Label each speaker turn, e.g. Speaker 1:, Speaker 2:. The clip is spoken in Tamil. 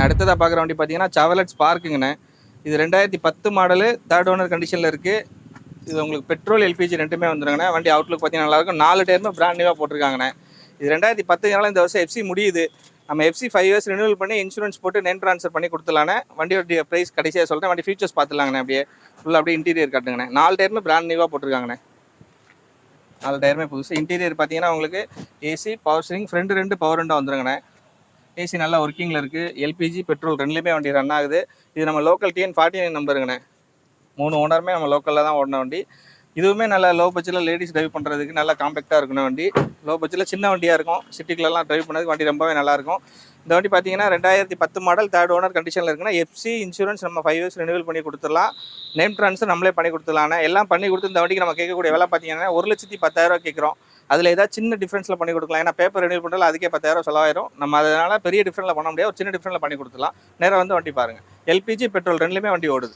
Speaker 1: அடுத்ததாக பார்க்குற வண்டி பார்த்தீங்கன்னா Chevrolet Sparkங்கண்ணே. இது 2010 மாடலு, 3rd ஓனர் கண்டிஷனில் இருக்குது. இது உங்களுக்கு பெட்ரோல் எல்பிஜி ரெண்டுமே வந்துருங்கண்ணே. வண்டி அவுட்லுக் பார்த்தீங்கன்னா நல்லாயிருக்கும். 4 டயருமே பிராண்ட் நியூவாக போட்டிருக்காங்கண்ணே. இது 2010 இந்த வருஷம் எஃப்சி முடியுது. நம்ம எஃப்சி 5 இயர்ஸ் ரினியூவல் பண்ணி இன்சூரன்ஸ் போட்டு நேம் ட்ரான்ஸ்ஃபர் பண்ணி கொடுத்துலாண்ணே. வண்டியோட ப்ரைஸ் கடைசியாக சொல்கிறேன். வண்டி ஃபீச்சர்ஸ் பார்த்துலாங்கண்ணே. அப்படியே ஃபுல்லாக அப்படியே இன்டீரியர் காட்டுங்கண்ணே. 4 டயருமே பிராண்ட் நியூவாக போட்டிருக்காங்கண்ணே. 4 டயருமே புதுசு. இன்டீரியர் பார்த்தீங்கன்னா உங்களுக்கு AC, power steering, front 2 power window வந்துருங்கண்ணே. ஏசி நல்லா ஒர்க்கிங்கில் இருக்குது. எல்பிஜி பெட்ரோல் ரெண்டுலேயுமே வண்டி ரன் ஆகுது. இது நம்ம லோக்கல் TN49 நம்பருங்கண்ணே. 3 ஓனருமே நம்ம லோக்கலில் தான் ஓடின வண்டி. இதுவுமே நல்லா லோ பட்ஜெட்டில் லேடிஸ் ட்ரைவ் பண்ணுறதுக்கு நல்லா காம்பேக்டாக இருக்கணும் வண்டி. லோ பட்ஜெட்டில் சின்ன வண்டியாக இருக்கும். சிட்டிக்குள்ளெல்லாம் ட்ரைவ் பண்ணுறதுக்கு வண்டி ரொம்பவே நல்லாயிருக்கும். இந்த வண்டி பார்த்தீங்கன்னா 2010 மாடல், 3rd ஓனர் கண்டிஷனில் இருக்குன்னா எஃப்சி இன்சூரன்ஸ் நம்ம 5 இயர்ஸ் ரினியூவல் பண்ணி கொடுத்துடலாம். நேம் ட்ரான்ஸ்ஃபர் நம்மளே பண்ணி கொடுத்துடலாண்ணே. எல்லாம் பண்ணி கொடுத்து இந்த வண்டிக்கு நம்ம கேட்கக்கூடிய விலை பார்த்தீங்கன்னா 1,10,000 கேட்குறோம். அதில் ஏதாவது சின்ன டிஃப்ரென்ஸில் பண்ணி கொடுக்கலாம். ஏன்னா பேப்பர் ரினியூவல் பண்ணுறது அதுக்கே 10,000 செலவாயிரும். நம்ம அதனால் பெரிய டிஃப்ரென்ஸில் பண்ண முடியாது. ஒரு சின்ன டிஃப்ரென்ஸில் பண்ணி கொடுத்துலாம். நேராக வந்து வண்டி பாருங்கள். எல்பிஜி பெட்ரோல் ரெண்டுலேயுமே வண்டி ஓடுது.